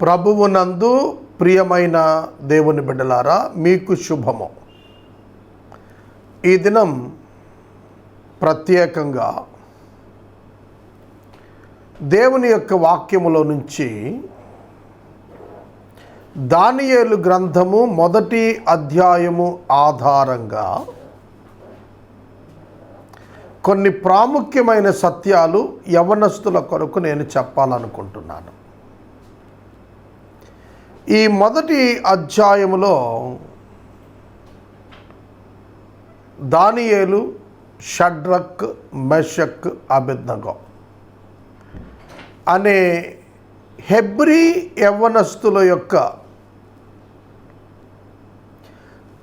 ప్రభువునందు ప్రియమైన దేవుని బిడ్డలారా, మీకు శుభము. ఈ దినం ప్రత్యేకంగా దేవుని యొక్క వాక్యములో నుంచి దానియేలు గ్రంథము 1వ అధ్యాయము ఆధారంగా కొన్ని ప్రాముఖ్యమైన సత్యాలు యవనస్తుల కొరకు నేను చెప్పాలనుకుంటున్నాను. ఈ 1వ అధ్యాయములో దానియేలు, షడ్రక్, మెషక్, అబేద్నెగో అనే హెబ్రీ యవ్వనస్తుల యొక్క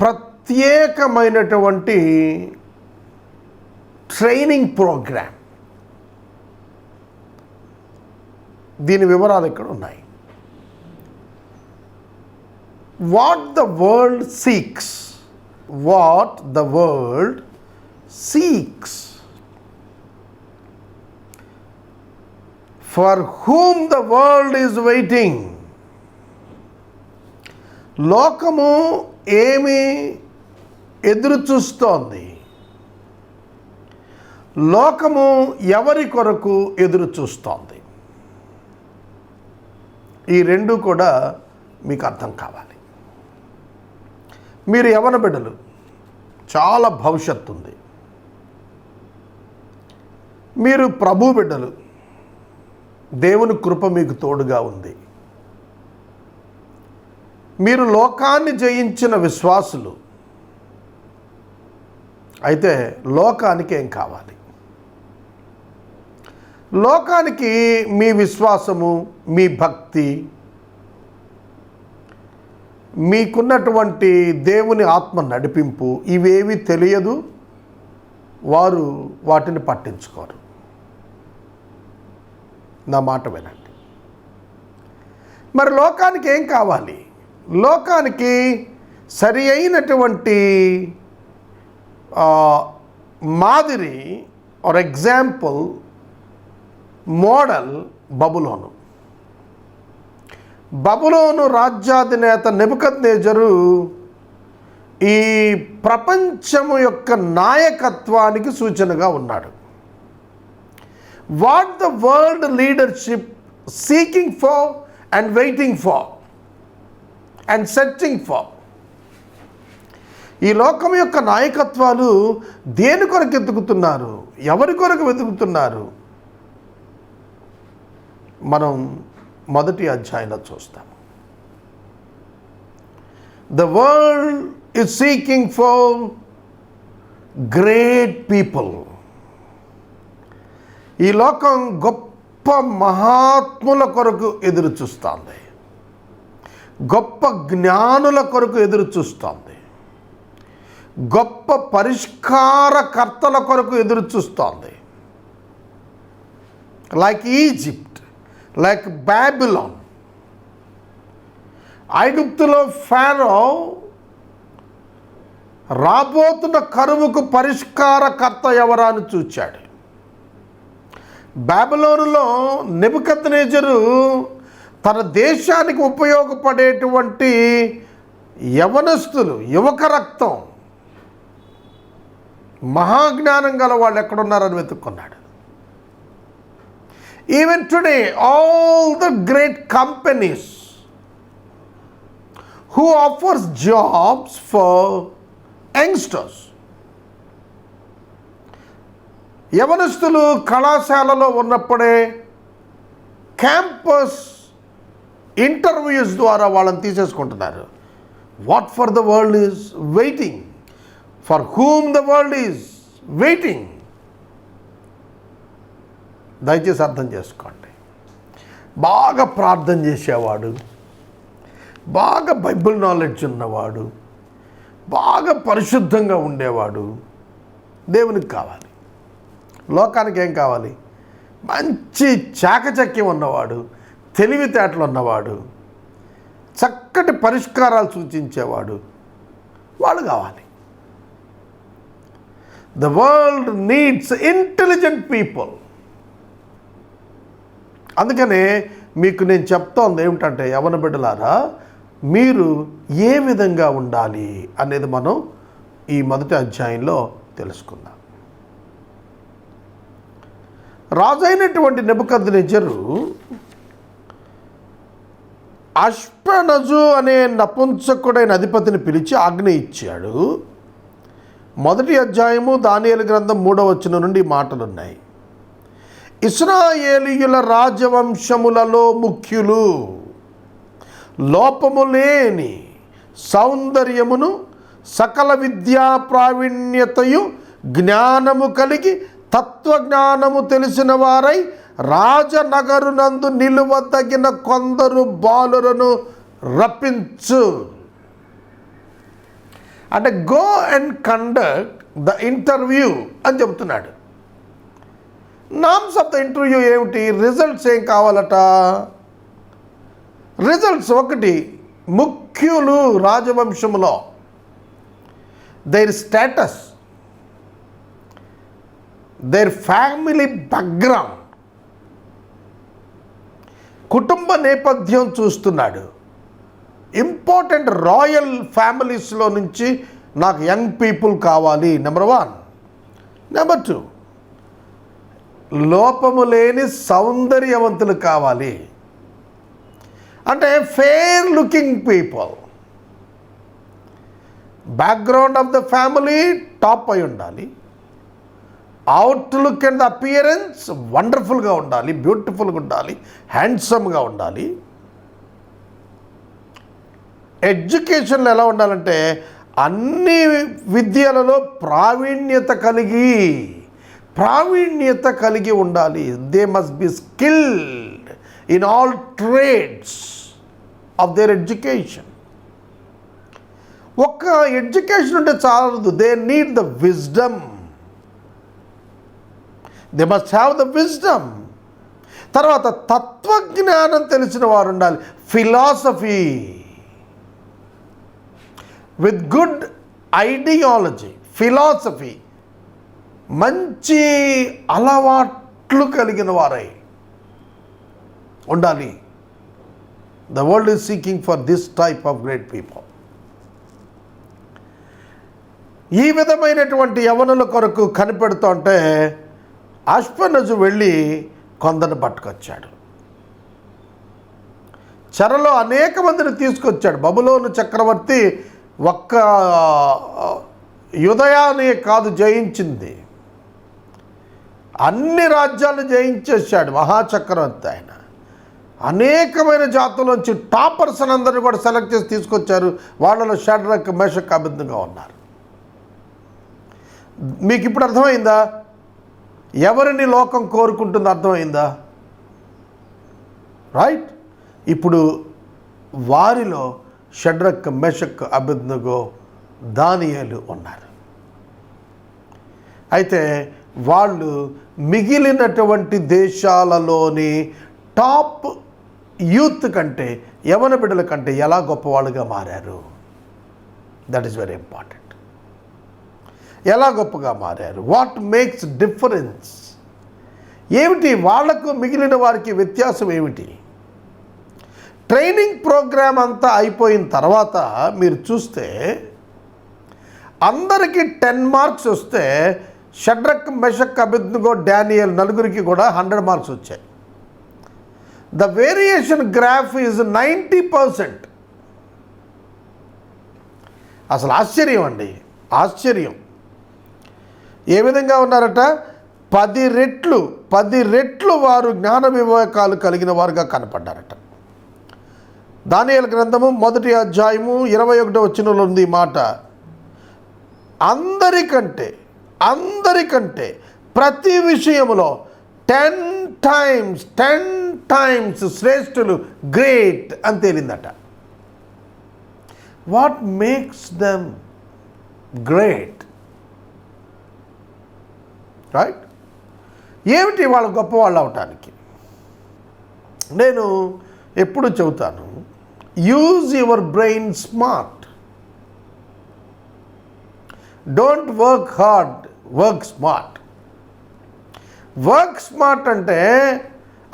ప్రత్యేకమైనటువంటి ట్రైనింగ్ ప్రోగ్రామ్, దీని వివరాలు ఇక్కడ ఉన్నాయి. What the world seeks, for whom the world is waiting. లోకము ఏమి ఎదురు చూస్తోంది? లోకము ఎవరి కొరకు ఎదురు చూస్తోంది? ఈ రెండు కూడా మీకు అర్థం కావాలి. మీరు యవన బిడ్డలు, చాలా భవిష్యత్తు ఉంది. మీరు ప్రభు బిడ్డలు, దేవుని కృప మీకు తోడుగా ఉంది. మీరు లోకాన్ని జయించిన విశ్వాసులు. అయితే లోకానికి ఏం కావాలి? లోకానికి మీ విశ్వాసము, మీ భక్తి, మీకున్నటువంటి దేవుని ఆత్మ నడిపింపు ఇవేవి తెలియదు. వారు వాటిని పట్టించుకోరు. నా మాట వినండి. మరి లోకానికి ఏం కావాలి? లోకానికి సరి అయినటువంటి మాదిరి ఆర్ ఎగ్జాంపుల్, మోడల్ బబులోను. బబులోను రాజ్యాధినేత నెబుకద్నెజరు ఈ ప్రపంచము యొక్క నాయకత్వానికి సూచనగా ఉన్నాడు. What the world leadership seeking for and waiting for and searching for. ఈ లోకం యొక్క నాయకత్వాలు దేని కొరకు వెతుకుతున్నారు? ఎవరి కొరకు వెతుకుతున్నారు? మనం 1వ అధ్యాయంలో చూస్తాం. The world is seeking for great people. ఈ లోకం గొప్ప మహాత్ముల కొరకు ఎదురు చూస్తోంది. గొప్ప జ్ఞానుల కొరకు ఎదురు చూస్తోంది. గొప్ప పరిష్కారకర్తల కొరకు ఎదురు చూస్తోంది. Like Egypt, like Babylon. ఐగుప్తులో ఫారో రాబోతున్న కరువుకు పరిష్కారకర్త ఎవరా అని చూచాడు. బాబిలోనులో నెబుకద్నెజరు తన దేశానికి ఉపయోగపడేటువంటి యవనస్తులు, యువక రక్తం, మహాజ్ఞానం గల వాళ్ళు ఎక్కడున్నారని వెతుక్కున్నాడు. Even today all the great companies who offers jobs for youngsters. యవనస్తులు కళాశాలలో ఉన్నప్పుడే క్యాంపస్ ఇంటర్వ్యూస్ ద్వారా వాళ్ళని తీసేసుకుంటున్నారు. What for the world is waiting, for whom the world is waiting. దయచేసి అర్థం చేసుకోండి. బాగా ప్రార్థన చేసేవాడు, బాగా బైబిల్ నాలెడ్జ్ ఉన్నవాడు, బాగా పరిశుద్ధంగా ఉండేవాడు దేవునికి కావాలి. లోకానికి ఏం కావాలి? మంచి చాకచక్యం ఉన్నవాడు, తెలివితేటలు ఉన్నవాడు, చక్కటి పరిష్కారాలు సూచించేవాడు, వాళ్ళు కావాలి. The world needs intelligent people. అందుకనే మీకు నేను చెప్తోంది ఏమిటంటే, యవన బిడ్డలారా, మీరు ఏ విధంగా ఉండాలి అనేది మనం ఈ మొదటి అధ్యాయంలో తెలుసుకుందాం. రాజైనటువంటి నెబుకద్నెజరు అష్పెనజు అనే నపుంసకుడైన అధిపతిని పిలిచి ఆజ్ఞ ఇచ్చాడు. మొదటి అధ్యాయము దానియేలు గ్రంథం 3వ వచనం నుండి మాటలున్నాయి. ఇశ్రాయేలీయుల రాజవంశములలో ముఖ్యులు లోపము లేని సౌందర్యమును సకల విద్యా ప్రావీణ్యతయు జ్ఞానము కలిగి తత్వజ్ఞానము తెలిసిన వారై రాజనగరునందు నిలువదగిన కొందరు బాలులను రప్పించు. అంటే go and conduct the interview అని చెబుతున్నాడు. నామ్స్ ఆఫ్ ద ఇంటర్వ్యూ ఏమిటి? రిజల్ట్స్ ఏం కావాలట? రిజల్ట్స్ ఒకటి, ముఖ్యులు రాజవంశములో, their status, their family background, కుటుంబ నేపథ్యం చూస్తున్నాడు. ఇంపార్టెంట్ రాయల్ ఫ్యామిలీస్లో నుంచి నాకు యంగ్ పీపుల్ కావాలి, నెంబర్ 1. నెంబర్ 2, లోపము లేని సౌందర్యవంతులు కావాలి. అంటే fair looking people. Background of the family top అయి ఉండాలి. అవుట్లుక్ అండ్ అపియరెన్స్ వండర్ఫుల్గా ఉండాలి, బ్యూటిఫుల్గా ఉండాలి, హ్యాండ్సమ్గా ఉండాలి. ఎడ్యుకేషన్లో ఎలా ఉండాలంటే అన్ని విద్యలలో ప్రావీణ్యత కలిగి ఉండాలి. They must be skilled in all trades of their education. ఒక్క ఎడ్యుకేషన్ ఉంటే చాలదు, they need the wisdom. They must have the wisdom. తర్వాత తత్వజ్ఞానం తెలిసిన వారు ఉండాలి, philosophy with good ideology, philosophy, మంచి అలవాట్లు కలిగిన వారై ఉండాలి. The world is seeking for this type of great people. ఈ విధమైనటువంటి యవనుల కొరకు కనిపెడుతుంటే అష్పెనజు వెళ్ళి కొందరిని పట్టుకొచ్చాడు. చెరలో అనేక మందిని తీసుకొచ్చాడు. బబులోను చక్రవర్తి ఒక్క యూదయానే కాదు జయించింది, అన్ని రాజ్యాలను జయించేశాడు మహాచక్రవర్తి ఆయన. అనేకమైన జాతుల్లోంచి టాపర్స్ అందరినీ కూడా సెలెక్ట్ చేసి తీసుకొచ్చారు. వాళ్ళలో షడ్రక్, మేషక్, అబేద్నెగో ఉన్నారు. మీకు ఇప్పుడు అర్థమైందా ఎవరిని లోకం కోరుకుంటుందో? అర్థమైందా? రైట్. ఇప్పుడు వారిలో షడ్రక్, మేషక్, అబేద్నెగో, దానియేలు ఉన్నారు. అయితే వాళ్ళు మిగిలినటువంటి దేశాలలోని టాప్ యూత్ కంటే, యవన బిడ్డల కంటే ఎలా గొప్పవాళ్ళుగా మారారు? That is very important. ఎలా గొప్పగా మారారు? What makes difference? ఏమిటి వాళ్లకు మిగిలిన వారికి వ్యత్యాసం ఏమిటి? ట్రైనింగ్ ప్రోగ్రామ్ అంతా అయిపోయిన తర్వాత మీరు చూస్తే అందరికీ 10 మార్క్స్ వస్తే షడ్రక్, మెషక్, అబేద్నెగో, డానియేల్ నలుగురికి కూడా 100 మార్క్స్ వచ్చాయి. The variation graph is 90%. అసలు ఆశ్చర్యం అండి, ఆశ్చర్యం. ఏ విధంగా ఉన్నారట? 10 రెట్లు వారు జ్ఞాన వివేకాలు కలిగిన వారుగా కనపడ్డారట. దానియేలు గ్రంథము 1వ అధ్యాయము 21వ వచనంలో ఉంది ఈ మాట. అందరికంటే ప్రతి విషయములో 10 టైమ్స్ శ్రేష్ఠులు, గ్రేట్ అని తేలిందట. What makes them great? Right. ఏమిటి వాళ్ళు గొప్పవాళ్ళు అవటానికి? నేను ఎప్పుడు చెబుతాను, use your brain smart. Don't work hard, work smart. Work smart అంటే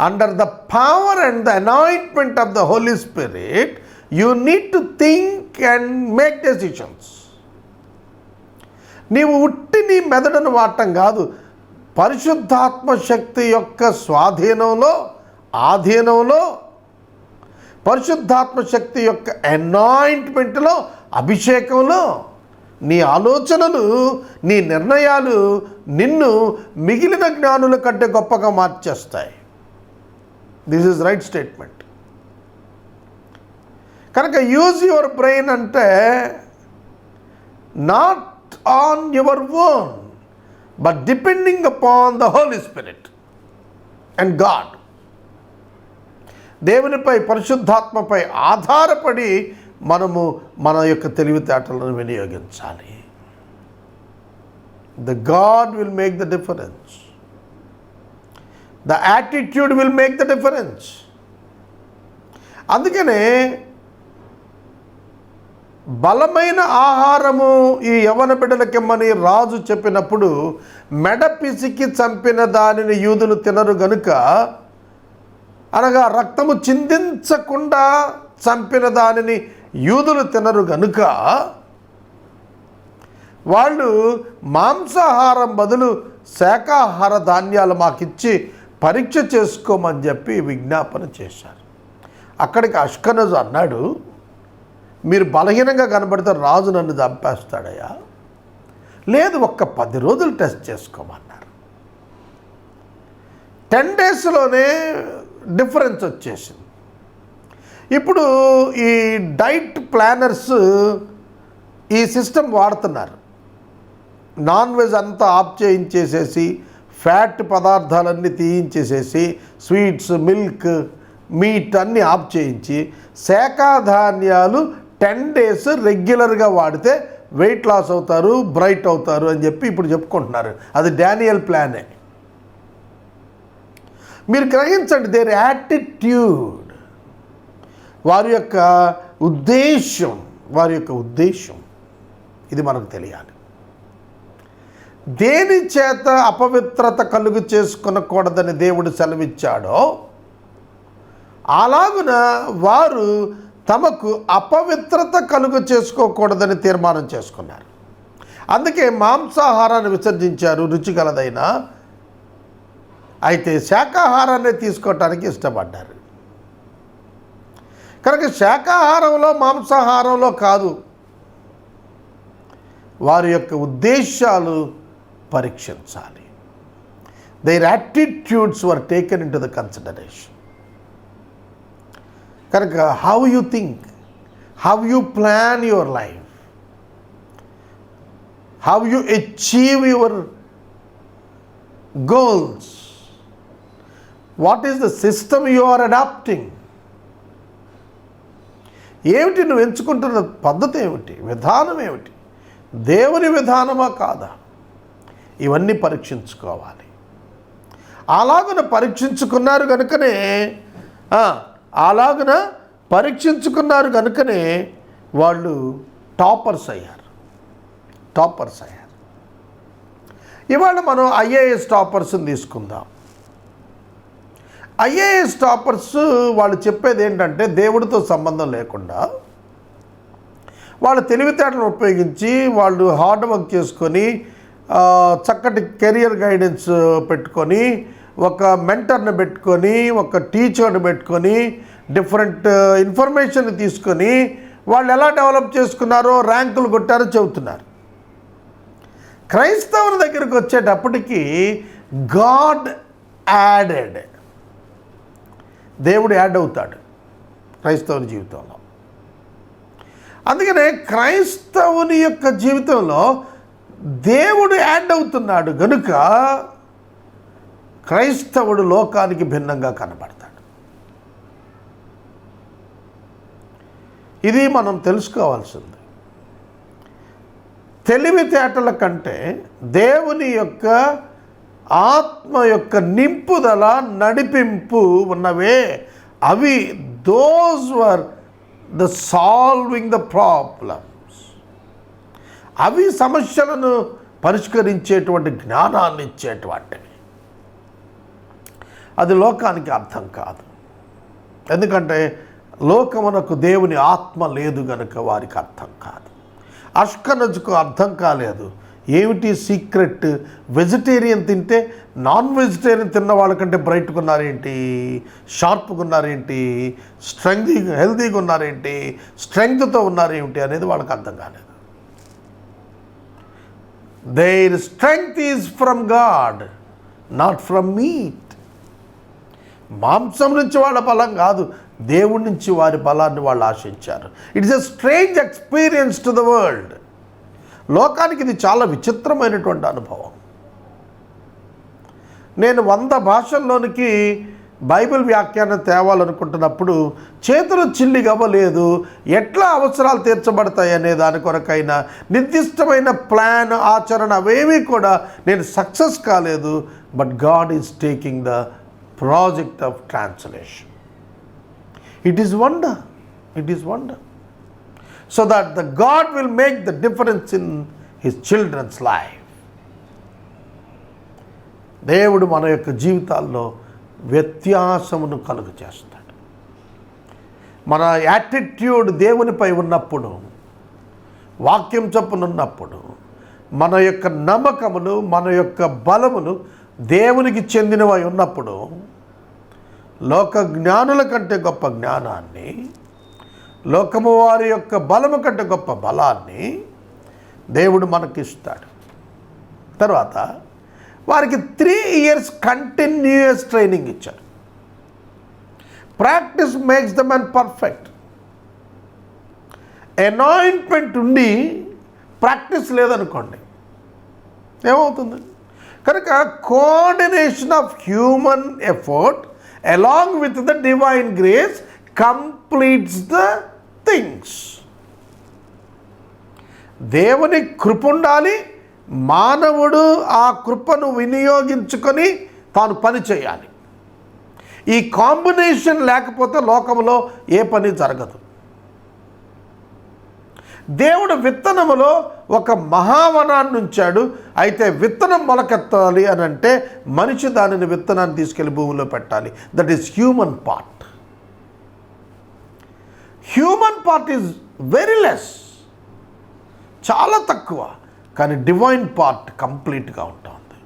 under the power and the anointment of the Holy Spirit, you need to think and make decisions. నీవు ఉట్టి నీ మెదడును వాడటం కాదు, పరిశుద్ధాత్మ శక్తి యొక్క స్వాధీనంలో, ఆధీనంలో, పరిశుద్ధాత్మ శక్తి యొక్క అనాయింట్మెంట్లో, అభిషేకంలో నీ ఆలోచనలు, నీ నిర్ణయాలు నిన్ను మిగిలిన జ్ఞానుల కంటే గొప్పగా మార్చేస్తాయి. This is right statement. కనుక యూజ్ యువర్ బ్రెయిన్ అంటే not on your own, but depending upon the Holy Spirit and God. దేవునిపై, పరిశుద్ధాత్మపై ఆధారపడి మనము మన యొక్క తెలివితేటలను వినియోగించాలి. The God will make the difference. The attitude will make the difference. అందుకనే బలమైన ఆహారము ఈ యవ్వన బిడ్డలకిమ్మని రాజు చెప్పినప్పుడు, మెడ పిసికి చంపిన దానిని యూదులు తినరు గనుక, అనగా రక్తము చిందించకుండా చంపిన దానిని యూదులు తినరు గనుక, వాళ్ళు మాంసాహారం బదులు శాకాహార ధాన్యాలు మాకిచ్చి పరీక్ష చేసుకోమని చెప్పి విజ్ఞాపన చేశారు. అక్కడికి అష్కనజు అన్నాడు, మీరు బలహీనంగా కనబడితే రాజు నన్ను చంపేస్తాడయ్యా. లేదు, ఒక్క 10 రోజులు టెస్ట్ చేసుకోమన్నారు. 10 డేస్లోనే డిఫరెన్స్ వచ్చేసింది. ఇప్పుడు ఈ డైట్ ప్లానర్స్ ఈ సిస్టమ్ వాడుతున్నారు. నాన్ వెజ్ అంతా ఆఫ్ చేయించేసేసి, ఫ్యాట్ పదార్థాలన్నీ తీయించేసేసి, స్వీట్స్, మిల్క్, మీట్ అన్నీ ఆఫ్ చేయించి, శాకాధాన్యాలు 10 డేస్ రెగ్యులర్గా వాడితే వెయిట్ లాస్ అవుతారు, బ్రైట్ అవుతారు అని చెప్పి ఇప్పుడు చెప్పుకుంటున్నారు. అది డానియల్ ప్లానే. మీరు గ్రహించండి, దేర్ యాటిట్యూడ్, వారి యొక్క ఉద్దేశం ఇది మనకు తెలియాలి. దేని చేత అపవిత్రత కలుగు చేసుకొనకూడదని దేవుడు సెలవిచ్చాడో అలాగున వారు తమకు అపవిత్రత కలుగు చేసుకోకూడదని తీర్మానం చేసుకున్నారు. అందుకే మాంసాహారాన్ని విసర్జించారు, రుచిగలదైనా. అయితే శాకాహారాన్ని తీసుకోవటానికి ఇష్టపడ్డారు. కనుక శాకాహారంలో, మాంసాహారంలో కాదు, వారి యొక్క ఉద్దేశాలు పరీక్షించాలి. Their attitudes were taken into the consideration. కనుక how you think, how you plan your life, how you achieve your goals, what is the system you are adapting, ఏమిటి నువ్వు ఎంచుకుంటున్న పద్ధతి ఏమిటి, విధానం ఏమిటి, దేవుని విధానమా కాదా, ఇవన్నీ పరీక్షించుకోవాలి. అలాగున పరీక్షించుకున్నారు కనుకనే వాళ్ళు టాపర్స్ అయ్యారు. ఇవాళ మనం ఐఏఎస్ టాపర్స్ని తీసుకుందాం. ఐఏఎస్ టాపర్స్ వాళ్ళు చెప్పేది ఏంటంటే, దేవుడితో సంబంధం లేకుండా వాళ్ళ తెలివితేటలను ఉపయోగించి వాళ్ళు హార్డ్ వర్క్ చేసుకొని, చక్కటి కెరియర్ గైడెన్స్ పెట్టుకొని, ఒక మెంటర్ని పెట్టుకొని, ఒక టీచర్ని పెట్టుకొని, డిఫరెంట్ ఇన్ఫర్మేషన్ తీసుకొని వాళ్ళు ఎలా డెవలప్ చేసుకున్నారో, ర్యాంకులు కొట్టారో చెబుతున్నారు. క్రైస్తవుల దగ్గరికి వచ్చేటప్పటికి గాడ్ యాడెడ్, దేవుడు యాడ్ అవుతాడు క్రైస్తవుని జీవితంలో. అందుకనే క్రైస్తవుని యొక్క జీవితంలో దేవుడు యాడ్ అవుతున్నాడు గనుక క్రైస్తవుడు లోకానికి భిన్నంగా కనబడతాడు. ఇది మనం తెలుసుకోవాల్సింది. తెలివితేటల కంటే దేవుని యొక్క ఆత్మ యొక్క నింపుదల, నడిపింపు ఉన్నవే అవి, those were the solving the problems, అవి సమస్యలను పరిష్కరించేటువంటి జ్ఞానాన్ని ఇచ్చేటువంటివి. అది లోకానికి అర్థం కాదు. ఎందుకంటే లోకమునకు దేవుని ఆత్మ లేదు గనుక వారికి అర్థం కాదు. అష్కనజుకు అర్థం కాలేదు. ఏమిటి సీక్రెట్? వెజిటేరియన్ తింటే నాన్ వెజిటేరియన్ తిన్న వాళ్ళకంటే బ్రైట్గా ఉన్నారేంటి, షార్ప్గా ఉన్నారేంటి, హెల్తీగా ఉన్నారేంటి, స్ట్రెంగ్త్తో ఉన్నారేమిటి అనేది వాళ్ళకి అర్థం కాలేదు. There strength is from God, not from meet. మాంసం నుంచి వాళ్ళ బలం కాదు, దేవుడి నుంచి వారి బలాన్ని వాళ్ళు ఆశించారు. It's a strange experience to the world. లోకానికి ఇది చాలా విచిత్రమైనటువంటి అనుభవం. నేను 100 భాషల్లోనికి బైబిల్ వ్యాఖ్యానం తేవాలనుకుంటున్నప్పుడు చేతులు చిల్లిగవ్వలేదు. ఎట్లా అవసరాలు తీర్చబడతాయి అనే దాని కొరకైనా నిర్దిష్టమైన ప్లాన్, ఆచరణ అవేమీ కూడా నేను సక్సెస్ కాలేదు. But God is taking the project of translation. It is wonder, it is wonder. So that the God will make the difference in his children's life. దేవుడు మన యొక్క జీవితాల్లో వ్యత్యాసమును కలుగు చేస్తాడు. మన యాటిట్యూడ్ దేవునిపై ఉన్నప్పుడు, వాక్యం చొప్పునున్నప్పుడు, మన యొక్క నమ్మకములు, మన యొక్క బలములు దేవునికి చెందినవై ఉన్నప్పుడు లోక జ్ఞానుల కంటే గొప్ప జ్ఞానాన్ని, లోకము వారి యొక్క బలము కంటే గొప్ప బలాన్ని దేవుడు మనకిస్తాడు. తర్వాత వారికి 3 years కంటిన్యూయస్ ట్రైనింగ్ ఇచ్చాడు. Practice makes the man perfect. Anointment ఉండి ప్రాక్టీస్ లేదనుకోండి, ఏమవుతుంది? కనుక coordination of human effort along with the divine grace completes the things. దేవుని కృప ఉండాలి, మానవుడు ఆ కృపను వినియోగించుకొని తాను పని చేయాలి. ఈ కాంబినేషన్ లేకపోతే లోకంలో ఏ పని జరగదు. దేవుడు విత్తనములో ఒక మహావనాన్ని ఉంచాడు. అయితే విత్తనం మొలకెత్తాలి అని అంటే మనిషి దానిని విత్తనాన్ని తీసుకెళ్లి భూమిలో పెట్టాలి. That is human part. Human part is very less, చాలా తక్కువ. కానీ డివైన్ పార్ట్ కంప్లీట్గా ఉంటుంది.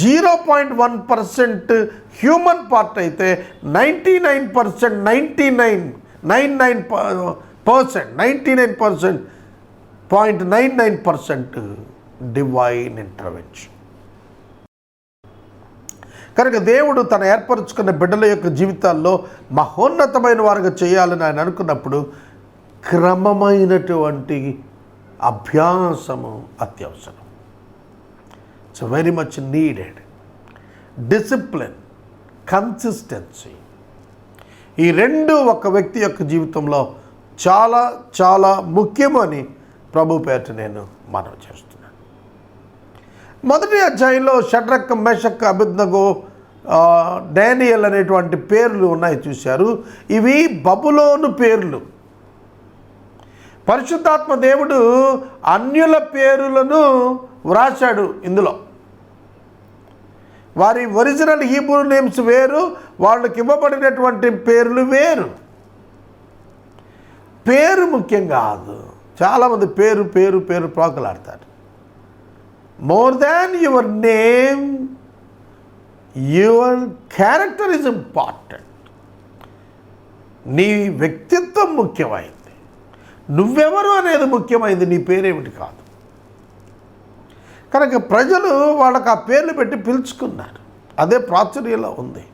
0.1% హ్యూమన్ పార్ట్ అయితే 99% డివైన్ ఇంటర్వెన్షన్. కనుక దేవుడు తను ఏర్పరచుకున్న బిడ్డల యొక్క జీవితాల్లో మహోన్నతమైన వారుగా చేయాలని ఆయన అనుకున్నప్పుడు క్రమమైనటువంటి అభ్యాసము అత్యవసరం. It's very much needed. Discipline, consistency, ఈ రెండు ఒక వ్యక్తి యొక్క జీవితంలో చాలా చాలా ముఖ్యమని ప్రభు పేరిట నేను మనవి చేస్తున్నాను. మొదటి అధ్యాయంలో షడ్రక్, మెషక్, అబేద్నెగో, డానియేల్ అనేటువంటి పేర్లు ఉన్నాయి, చూశారు. ఇవి బబులోను పేర్లు. పరిశుద్ధాత్మ దేవుడు అన్యుల పేరులను వ్రాశాడు ఇందులో. వారి ఒరిజినల్ హీబ్రూ నేమ్స్ వేరు, వాళ్ళకి ఇవ్వబడినటువంటి పేర్లు వేరు. పేరు ముఖ్యం కాదు. చాలామంది పేరు పేరు పేరు ప్రాకులాడతారు. More than your name, your character is important. నీ వ్యక్తిత్వం ముఖ్యమైంది, నువ్వెవరు అనేది ముఖ్యమైంది, నీ పేరేమిటి కాదు. కనుక ప్రజలు వాళ్ళకి ఆ పేర్లు పెట్టి పిలుచుకున్నారు. అదే ప్రాచుర్యంలో ఉంది.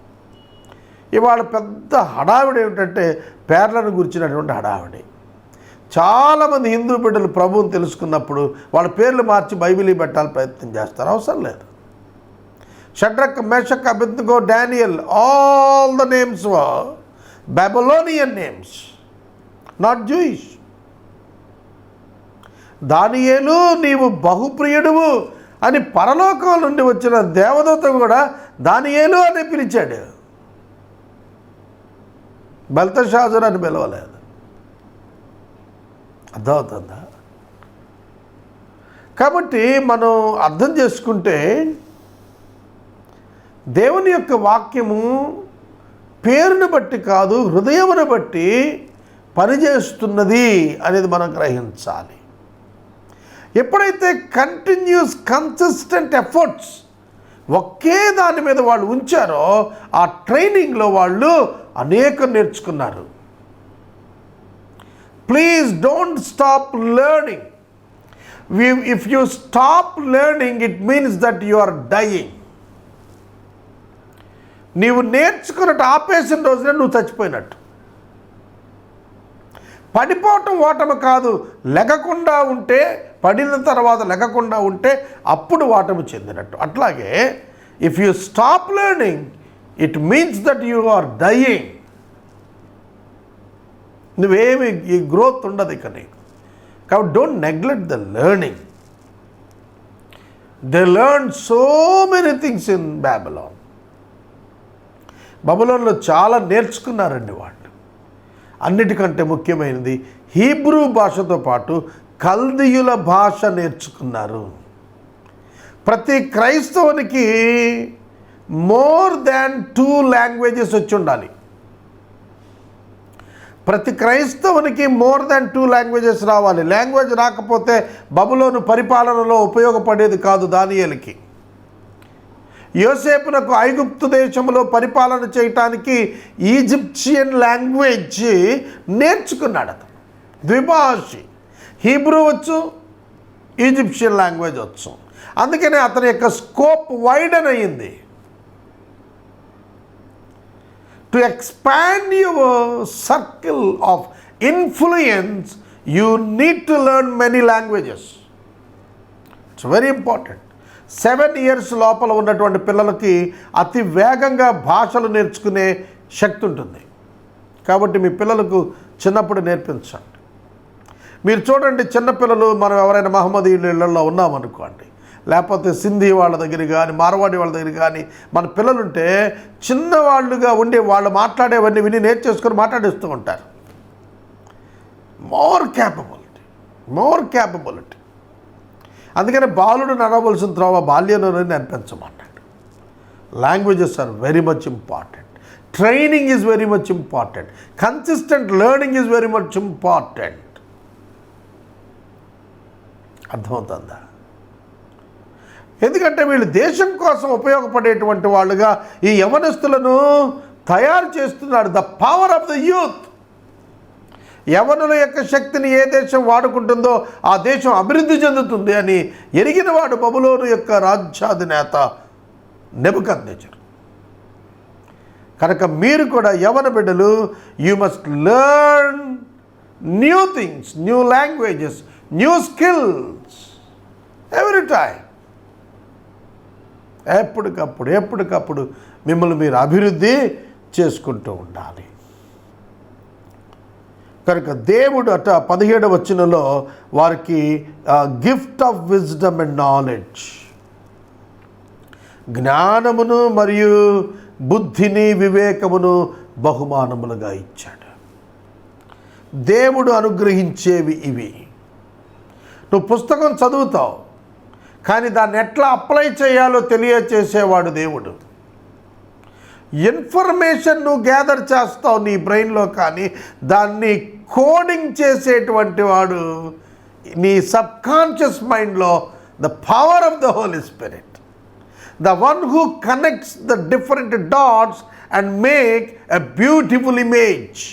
ఇవాళ పెద్ద హడావిడి ఏమిటంటే పేర్లను గురించినటువంటి హడావిడి. చాలామంది హిందూ బిడ్డలు ప్రభువుని తెలుసుకున్నప్పుడు వాళ్ళ పేర్లు మార్చి బైబిల్ పెట్టాలని ప్రయత్నం చేస్తారు. అవసరం లేదు. Shadrach, Meshach, Abednego, Daniel, all the names were Babylonian names, not Jewish. దానియేలు నీవు బహుప్రియుడువు అని పరలోకం నుండి వచ్చిన దేవదూత కూడా దానియేలు అని పిలిచాడు. బెల్తషాజర్ అని పిలవలేదు. అర్థమవుతుందా? కాబట్టి మనం అర్థం చేసుకుంటే దేవుని యొక్క వాక్యము పేరును బట్టి కాదు, హృదయమును బట్టి పనిచేస్తున్నది అనేది మనం గ్రహించాలి. ఎప్పుడైతే కంటిన్యూస్ కన్సిస్టెంట్ ఎఫర్ట్స్ ఒకే దాని మీద వాళ్ళు ఉంచారో ఆ ట్రైనింగ్లో వాళ్ళు అనేకం నేర్చుకున్నారు. Please don't stop learning. If you stop learning it means that you are dying. నీవు నేర్చుకున్నట్టు ఆపేసిన రోజున నువ్వు చచ్చిపోయినట్టు. పడిపోవటం ఓటమి కాదు, లెగకుండా ఉంటే, పడిన తర్వాత లెగకుండా ఉంటే అప్పుడు ఓటమి చెందినట్టు. అట్లాగే if you stop learning it means that you are dying. నువ్వేమి ఈ గ్రోత్ ఉండదు ఇక నీకు. కాబట్టి don't neglect the learning. They learn so many things in Babylon. బబులోన్లో చాలా నేర్చుకున్నారండి వాళ్ళు. అన్నిటికంటే ముఖ్యమైనది హీబ్రూ భాషతో పాటు కల్దీయుల భాష నేర్చుకున్నారు. ప్రతి క్రైస్తవునికి మోర్ దాన్ 2 లాంగ్వేజెస్ వచ్చి ఉండాలి. ప్రతి క్రైస్తవునికి మోర్ దాన్ 2 లాంగ్వేజెస్ రావాలి. లాంగ్వేజ్ రాకపోతే బబులోను పరిపాలనలో ఉపయోగపడేది కాదు దానియేలుకి. యోసేపునకు ఐగుప్తు దేశంలో పరిపాలన చేయటానికి ఈజిప్షియన్ లాంగ్వేజ్ నేర్చుకున్నాడు అతను. ద్విభాషి, హీబ్రూ వచ్చు, ఈజిప్షియన్ లాంగ్వేజ్ వచ్చు. అందుకనే అతని యొక్క స్కోప్ వైడన్ అయ్యింది. To expand your circle of influence you need to learn many languages. It's very important. 7 years లోపల ఉన్నటువంటి పిల్లలకి అతి వేగంగా భాషలు నేర్చుకునే శక్తి ఉంటుంది. కాబట్టి మీ పిల్లలకు చిన్నప్పుడు నేర్పించండి. మీరు చూడండి, చిన్నపిల్లలు మనం ఎవరైనా మహమ్మదీయుల ఇళ్లలో ఉన్నామనుకోండి, లేకపోతే సింధీ వాళ్ళ దగ్గర కానీ మార్వాడి వాళ్ళ దగ్గర కానీ మన పిల్లలుంటే చిన్నవాళ్ళుగా ఉండి వాళ్ళు మాట్లాడేవన్నీ విని నేర్చేసుకొని మాట్లాడేస్తూ ఉంటారు. More capability. అందుకని బాలుడు నడవలసిన త్రోవ బాల్యంలోనే నేర్పించమన్నాడు. Languages are very much important. Training is very much important. Consistent learning is very much important. అర్థమవుతుందా? ఎందుకంటే వీళ్ళు దేశం కోసం ఉపయోగపడేటువంటి వాళ్ళుగా ఈ యవనస్తులను తయారు చేస్తున్నాడు. The power of the youth. యవనుల యొక్క శక్తిని ఏ దేశం వాడుకుంటుందో ఆ దేశం అభివృద్ధి చెందుతుంది అని ఎరిగినవాడు బబులోను యొక్క రాజ్యాధినేత నెబుకద్నెజరు. కనుక మీరు కూడా యవన బిడ్డలు, you must learn new things, new languages, new skills every time. ఎప్పటికప్పుడు మిమ్మల్ని మీరు అభివృద్ధి చేసుకుంటూ ఉండాలి. కనుక దేవుడు 17వ వచనంలో వారికి gift of wisdom and knowledge, జ్ఞానమును మరియు బుద్ధిని వివేకమును బహుమానములుగా ఇచ్చాడు. దేవుడు అనుగ్రహించేవి ఇవి. నువ్వు పుస్తకం చదువుతావు, కానీ దాన్ని ఎట్లా అప్లై చేయాలో తెలియచేసేవాడు దేవుడు. ఇన్ఫర్మేషన్ నువ్వు గ్యాదర్ చేస్తావు నీ బ్రెయిన్లో, కానీ దాన్ని కోడింగ్ చేసేటువంటి వాడు నీ సబ్కాన్షియస్ మైండ్లో the power of the Holy Spirit, the one who connects the different dots and make a beautiful image.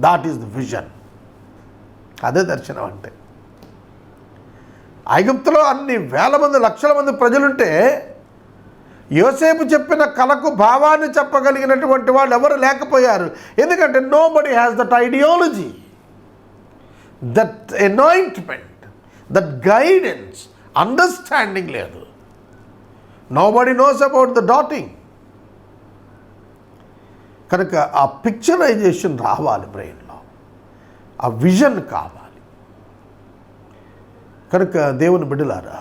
That is the vision. అదే దర్శనం అంటే. ఐగుప్తులో అన్ని వేల మంది, లక్షల మంది ప్రజలుంటే యోసేపు చెప్పిన కలకు భావాన్ని చెప్పగలిగినటువంటి వాళ్ళు ఎవరు లేకపోయారు. ఎందుకంటే nobody has that ideology, that anointment, that guidance, understanding లేదు. Nobody knows about the dating. కనుక ఆ పిక్చరైజేషన్ రావాలి బ్రెయిన్లో, ఆ విజన్ కావాలి. కనుక దేవుని బిడ్డలారా,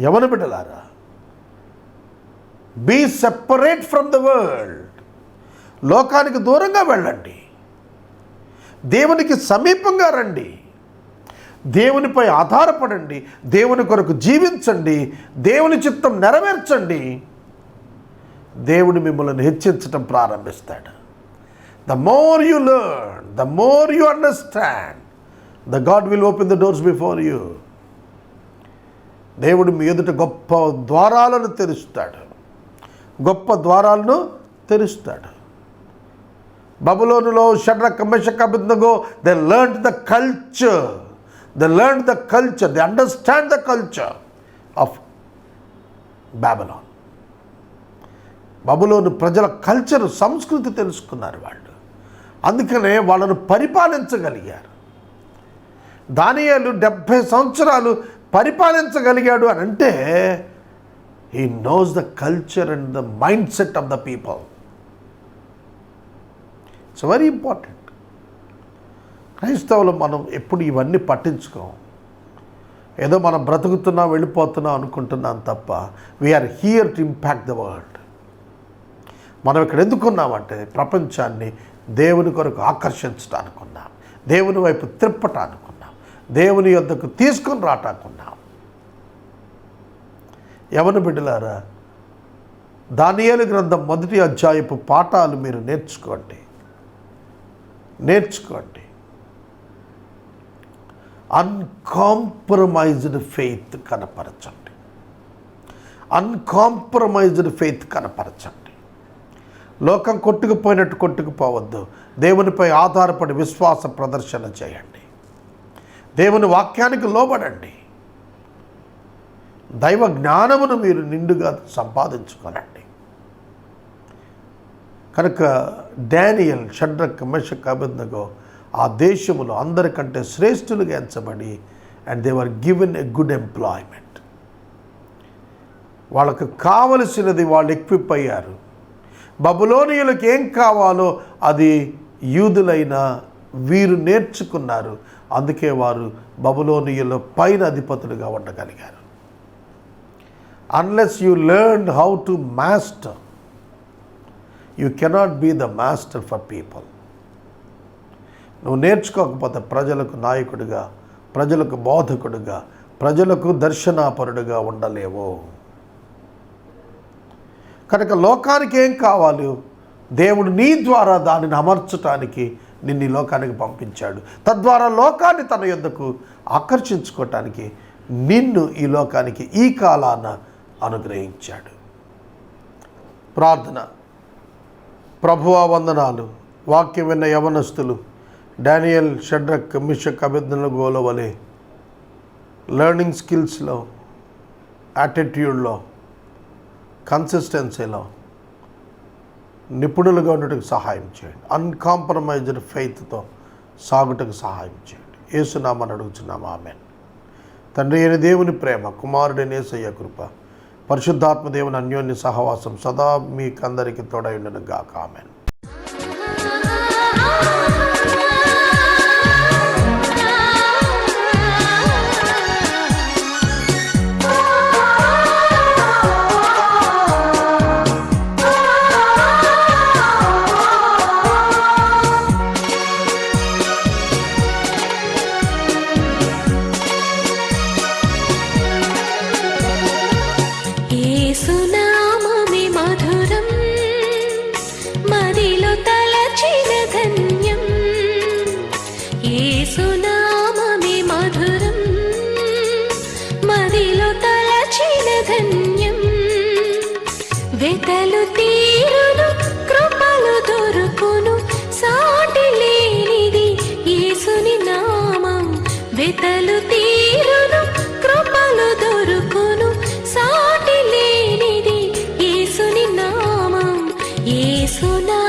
యవన బిడ్డలారా, be separate from the world. లోకానికి దూరంగా వెళ్ళండి, దేవునికి సమీపంగా రండి. దేవునిపై ఆధారపడండి, దేవుని కొరకు జీవించండి, దేవుని చిత్తం నెరవేర్చండి. దేవుడు మిమ్మల్ని హెచ్చించటం ప్రారంభిస్తాడు. The more you learn, the more you understand, the God will open the doors before you. దేవుడు మీ ఎదుట గొప్ప ద్వారాలను తెరుస్తాడు, గొప్ప ద్వారాలను తెరుస్తాడు. బబులోనులో Shadrach Meshach Abednego, they learned the culture, they learned the culture, they understand the culture of Babylon. బబులోను ప్రజల కల్చర్, సంస్కృతి తెలుసుకున్నారు వాళ్ళు. అందుకనే వాళ్ళను పరిపాలించగలిగారు. దానియేలు 70 సంవత్సరాలు పరిపాలించగలిగాడు అని అంటే he knows the culture and the mind set of the people. It's very important. క్రైస్తవులు మనం ఎప్పుడు ఇవన్నీ పట్టించుకోం. ఏదో మనం బ్రతుకుతున్నాం, వెళ్ళిపోతున్నాం అనుకుంటున్నాం తప్ప we are here to impact the world. మనం ఇక్కడ ఎందుకున్నామంటే ప్రపంచాన్ని దేవుని కొరకు ఆకర్షించడానికి ఉన్నాం, దేవుని వైపు త్రిప్పటానికి ఉన్నాం, దేవుని యొద్దకు తీసుకుని రాటాకున్నాం. యవన బిడ్డలారా, దానియేలు గ్రంథం 1వ అధ్యాయపు పాఠాలు మీరు నేర్చుకోండి. అన్కాంప్రమైజ్డ్ ఫెయిత్ కనపరచండి. అన్కాంప్రమైజ్డ్ ఫెయిత్ కనపరచండి. లోకం కొట్టుకుపోయినట్టు కొట్టుకుపోవద్దు. దేవునిపై ఆధారపడి విశ్వాస ప్రదర్శన చేయండి. దేవుని వాక్యానికి లోబడండి. దైవ జ్ఞానమును మీరు నిండుగా సంపాదించుకోనండి. కనుక దానియేల్, షడ్రక్ మెషక్ అబేద్నెగో ఆ దేశములో అందరికంటే శ్రేష్ఠులుగా ఎంచబడి and they were given a good employment. వాళ్ళకు కావలసినది వాళ్ళు ఎక్విప్ అయ్యారు. బబులోనియులకు ఏం కావాలో అది యూదులైన వీరు నేర్చుకున్నారు. అందుకే వారు బబులోనియుల పైన అధిపతులుగా ఉండగలిగారు. Unless you learn how to master, you cannot be the master for people. నువ్వు నేర్చుకోకపోతే ప్రజలకు నాయకుడిగా, ప్రజలకు బోధకుడిగా, ప్రజలకు దర్శనాపరుడిగా ఉండలేవు. కనుక లోకానికి ఏం కావాలి? దేవుడు నీ ద్వారా దానిని అమర్చటానికి నిన్ను ఈ లోకానికి పంపించాడు. తద్వారా లోకాన్ని తన యొద్దకు ఆకర్షించుకోవటానికి నిన్ను ఈ లోకానికి ఈ కాలాన అనుగ్రహించాడు. ప్రార్థన. ప్రభువా వందనాలు. వాక్యం విన్న యవనస్తులు దానియేల్, షడ్రక్ మెషక్ అబేద్నెగోల వలె లెర్నింగ్ స్కిల్స్లో, యాటిట్యూడ్లో, కన్సిస్టెన్సీలో నిపుణులుగా ఉండటకు సహాయం చేయండి. అన్కాంప్రమైజ్డ్ ఫెయిత్తో సాగుటకు సహాయం చేయండి. యేసునామని అడుగుచున్నాము, ఆమేన్. తండ్రి అయిన దేవుని ప్రేమ, కుమారుడైన యేసయ్య కృప, పరిశుద్ధాత్మ దేవుని అన్యోన్య సహవాసం సదా మీకందరికీ తోడై ఉండును గాక, ఆమేన్. వెతలు తీరును, కృపలు దొరుకును, సాటి లేనిది యేసుని నామం. వెతలు తీరును, కృపలు దొరుకును, సాటి లేనిది యేసుని నామం. యేసు నామం.